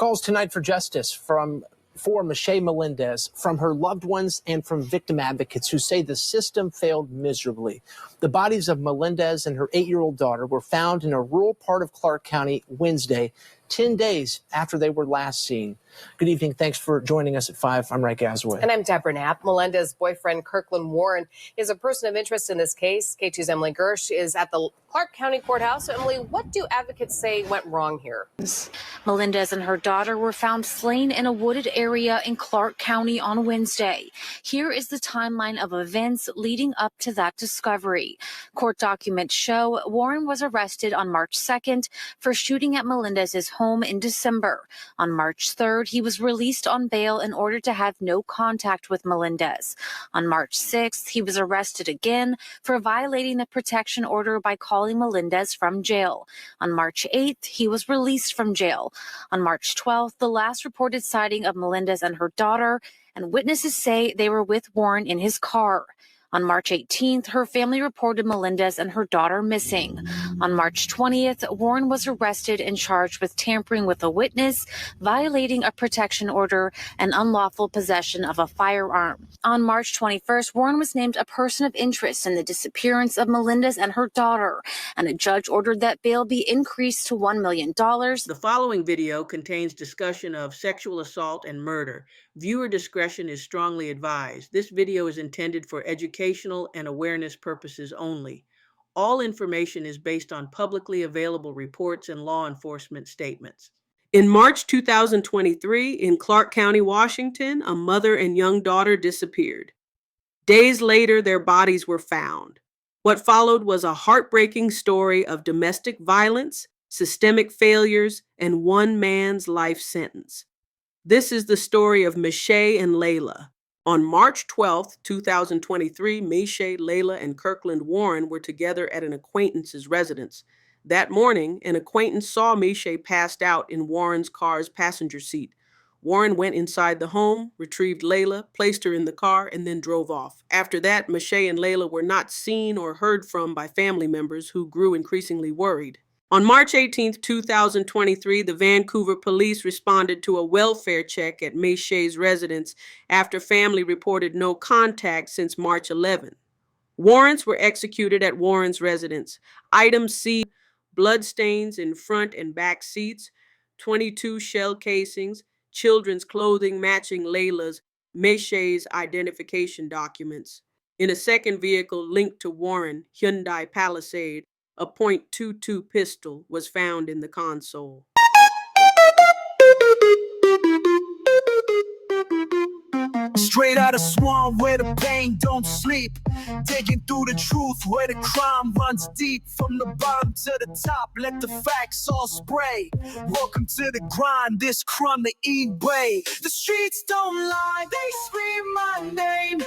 Calls tonight for justice for Meshay Melendez, from her loved ones and from victim advocates who say the system failed miserably. The bodies of Melendez and her 8-year-old daughter were found in a rural part of Clark County Wednesday, 10 days after they were last seen. Good evening. Thanks for joining us at 5. I'm Ray Gazaway. And I'm Deborah Knapp. Melendez's boyfriend, Kirkland Warren, is a person of interest in this case. K2's Emily Gersh is at the Clark County Courthouse. So, Emily, what do advocates say went wrong here? Melendez and her daughter were found slain in a wooded area in Clark County on Wednesday. Here is the timeline of events leading up to that discovery. Court documents show Warren was arrested on March 2nd for shooting at Melendez's home in December. On March 3rd, he was released on bail in order to have no contact with Melendez. On March 6th, he was arrested again for violating the protection order by calling Melendez from jail. On March 8th, he was released from jail. On March 12th, the last reported sighting of Melendez and her daughter, and witnesses say they were with Warren in his car. On March 18th, her family reported Melendez and her daughter missing. On March 20th, Warren was arrested and charged with tampering with a witness, violating a protection order, and unlawful possession of a firearm. On March 21st, Warren was named a person of interest in the disappearance of Melendez and her daughter, and a judge ordered that bail be increased to $1 million. The following video contains discussion of sexual assault and murder. Viewer discretion is strongly advised. This video is intended for educational and awareness purposes only. All information is based on publicly available reports and law enforcement statements. In March 2023, in Clark County, Washington, a mother and young daughter disappeared. Days later, their bodies were found. What followed was a heartbreaking story of domestic violence, systemic failures, and one man's life sentence. This is the story of Meshay and Layla. On March 12, 2023, Meshay, Layla, and Kirkland Warren were together at an acquaintance's residence. That morning, an acquaintance saw Meshay passed out in Warren's car's passenger seat. Warren went inside the home, retrieved Layla, placed her in the car, and then drove off. After that, Meshay and Layla were not seen or heard from by family members who grew increasingly worried. On March 18, 2023, the Vancouver police responded to a welfare check at Meshay's residence after family reported no contact since March 11. Warrants were executed at Warren's residence. Item C: bloodstains in front and back seats, 22 shell casings, children's clothing matching Layla's, Meshay's identification documents. In a second vehicle linked to Warren, Hyundai Palisade, a .22 pistol was found in the console. Straight out of swamp where the pain don't sleep, digging through the truth where the crime runs deep. From the bottom to the top, let the facts all spray. Welcome to the grind, this crime the Eway. The streets don't lie, they scream my name.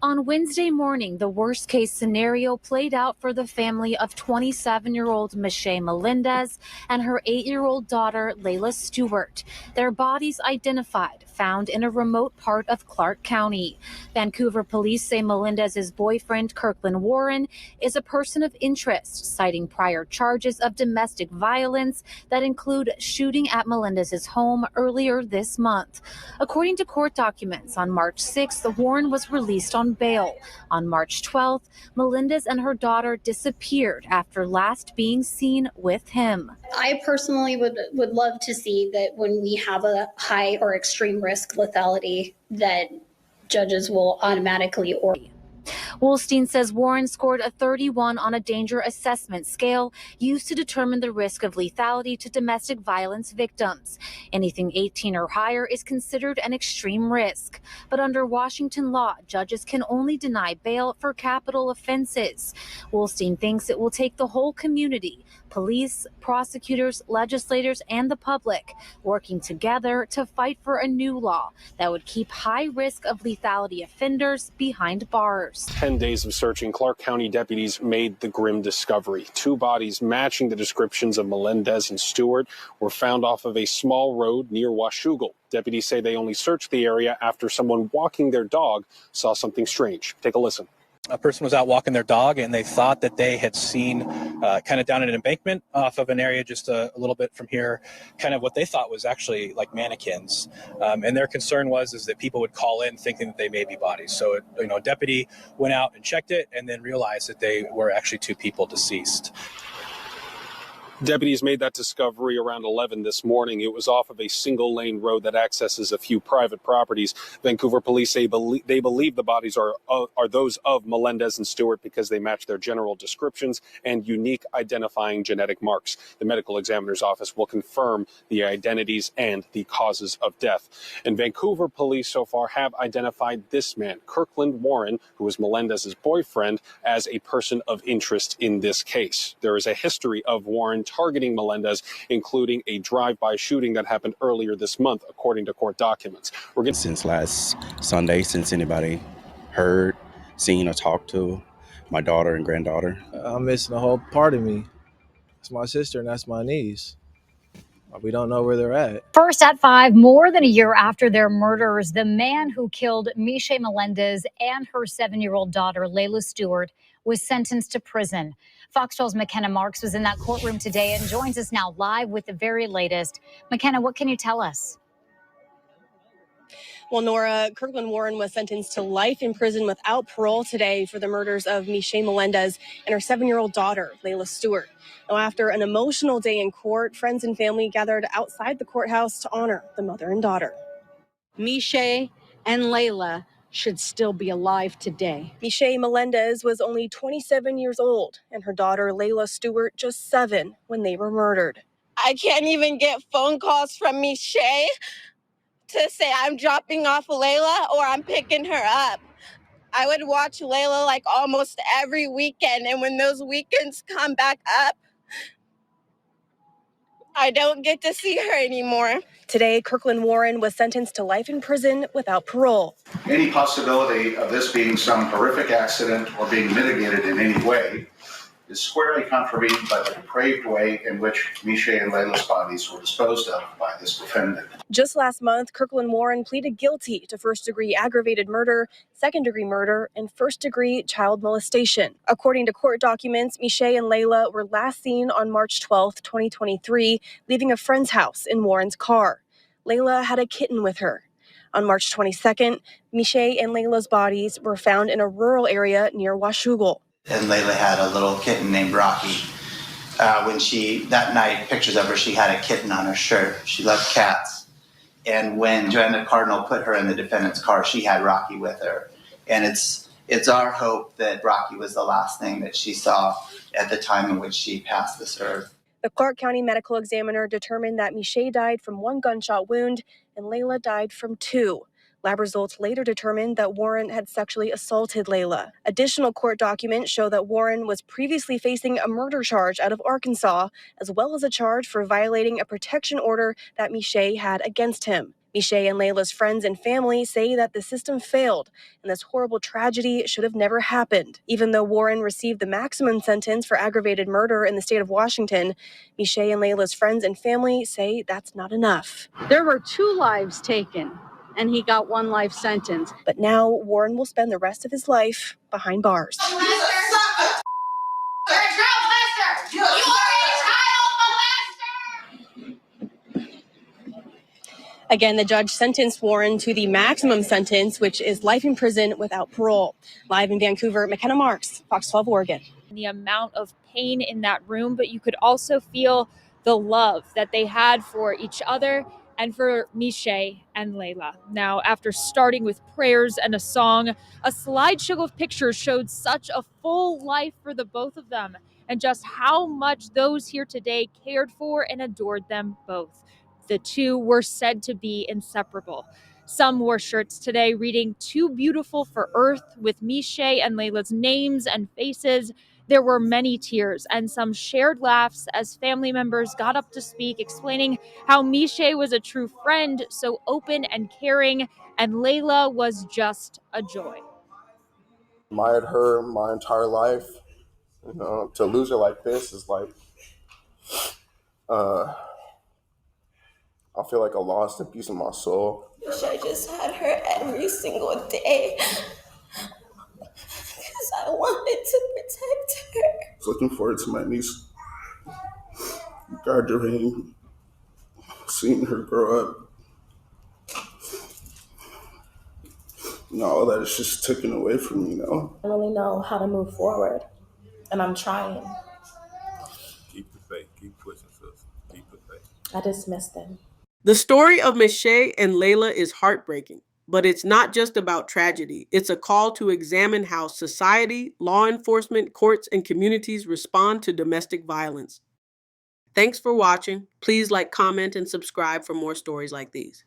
On Wednesday morning, the worst-case scenario played out for the family of 27-year-old Meshay Melendez and her 8-year-old daughter, Layla Stewart. Their bodies identified, found in a remote part of Clark County. Vancouver police say Melendez's boyfriend, Kirkland Warren, is a person of interest, citing prior charges of domestic violence that include shooting at Melendez's home earlier this month. According to court documents, on March 6th, Warren was released on bail. On March 12th, Melendez and her daughter disappeared after last being seen with him. I personally would love to see that when we have a high or extreme risk lethality, that judges will automatically order. Wolstein says Warren scored a 31 on a danger assessment scale used to determine the risk of lethality to domestic violence victims. Anything 18 or higher is considered an extreme risk. But under Washington law, judges can only deny bail for capital offenses. Wolstein thinks it will take the whole community, police, prosecutors, legislators, and the public, working together to fight for a new law that would keep high risk of lethality offenders behind bars. 10 days of searching, Clark County deputies made the grim discovery. 2 bodies matching the descriptions of Melendez and Stewart were found off of a small road near Washougal. Deputies say they only searched the area after someone walking their dog saw something strange. Take a listen. a person was out walking their dog and they thought that they had seen kind of down an embankment off of an area just a little bit from here, kind of what they thought was actually like mannequins. And their concern is that people would call in thinking that they may be bodies. So, a deputy went out and checked it and then realized that they were actually two people deceased. Deputies made that discovery around 11 this morning. It was off of a single-lane road that accesses a few private properties. Vancouver police say they believe the bodies are those of Melendez and Stewart because they match their general descriptions and unique identifying genetic marks. The medical examiner's office will confirm the identities and the causes of death. And Vancouver police so far have identified this man, Kirkland Warren, who was Melendez's boyfriend, as a person of interest in this case. There is a history of Warren targeting Melendez, including a drive-by shooting that happened earlier this month, according to court documents. Since last Sunday, since anybody heard, seen, or talked to my daughter and granddaughter. I'm missing a whole part of me. It's my sister and that's my niece. We don't know where they're at. First at 5, more than a year after their murders, the man who killed Meshay Melendez and her 7-year-old daughter, Layla Stewart, was sentenced to prison. Fox 12's McKenna Marks was in that courtroom today and joins us now live with the very latest. McKenna, what can you tell us? Well, Nora, Kirkland Warren was sentenced to life in prison without parole today for the murders of Meshay Melendez and her 7-year-old daughter, Layla Stewart. Now, after an emotional day in court, friends and family gathered outside the courthouse to honor the mother and daughter. Meshay and Layla should still be alive today. Meshay Melendez was only 27 years old, and her daughter, Layla Stewart, just 7 when they were murdered. I can't even get phone calls from Meshay to say I'm dropping off Layla or I'm picking her up. I would watch Layla like almost every weekend, and when those weekends come back up, I don't get to see her anymore. Today, Kirkland Warren was sentenced to life in prison without parole. Any possibility of this being some horrific accident or being mitigated in any way is squarely contravened by the depraved way in which Meshay and Layla's bodies were disposed of by this defendant. Just last month, Kirkland Warren pleaded guilty to first-degree aggravated murder, second-degree murder, and first-degree child molestation. According to court documents, Meshay and Layla were last seen on March 12, 2023, leaving a friend's house in Warren's car. Layla had a kitten with her. On March 22nd, Meshay and Layla's bodies were found in a rural area near Washougal. And Layla had a little kitten named Rocky. That night, pictures of her, she had a kitten on her shirt. She loved cats. And when Joanna Cardinal put her in the defendant's car, she had Rocky with her. And it's our hope that Rocky was the last thing that she saw at the time in which she passed this earth. The Clark County medical examiner determined that Meshay died from 1 gunshot wound and Layla died from 2. Lab results later determined that Warren had sexually assaulted Layla. Additional court documents show that Warren was previously facing a murder charge out of Arkansas, as well as a charge for violating a protection order that Meshay had against him. Meshay and Layla's friends and family say that the system failed, and this horrible tragedy should have never happened. Even though Warren received the maximum sentence for aggravated murder in the state of Washington, Meshay and Layla's friends and family say that's not enough. There were 2 lives taken, and he got 1 life sentence. But now Warren will spend the rest of his life behind bars. You're a child molester! You are a child molester! Again, the judge sentenced Warren to the maximum sentence, which is life in prison without parole. Live in Vancouver, McKenna Marks, Fox 12 Oregon. The amount of pain in that room, but you could also feel the love that they had for each other and for Meshay and Layla. Now, after starting with prayers and a song, a slideshow of pictures showed such a full life for the both of them and just how much those here today cared for and adored them both. The two were said to be inseparable. Some wore shirts today reading "Too Beautiful for Earth" with Meshay and Layla's names and faces. There were many tears and some shared laughs as family members got up to speak, explaining how Meshay was a true friend, so open and caring, and Layla was just a joy. Admired her my entire life. To lose her like this is like, I feel like I lost a piece of my soul. Wish I just had her every single day. Because I wanted to protect her. Looking forward to my niece graduating, seeing her grow up. All that is just taken away from me now. I don't really know how to move forward, and I'm trying. Keep the faith. Keep pushing, sis. Keep the faith. I just miss them. The story of Meshay and Layla is heartbreaking, but it's not just about tragedy. It's a call to examine how society, law enforcement, courts, and communities respond to domestic violence. Thanks for watching. Please like, comment, and subscribe for more stories like these.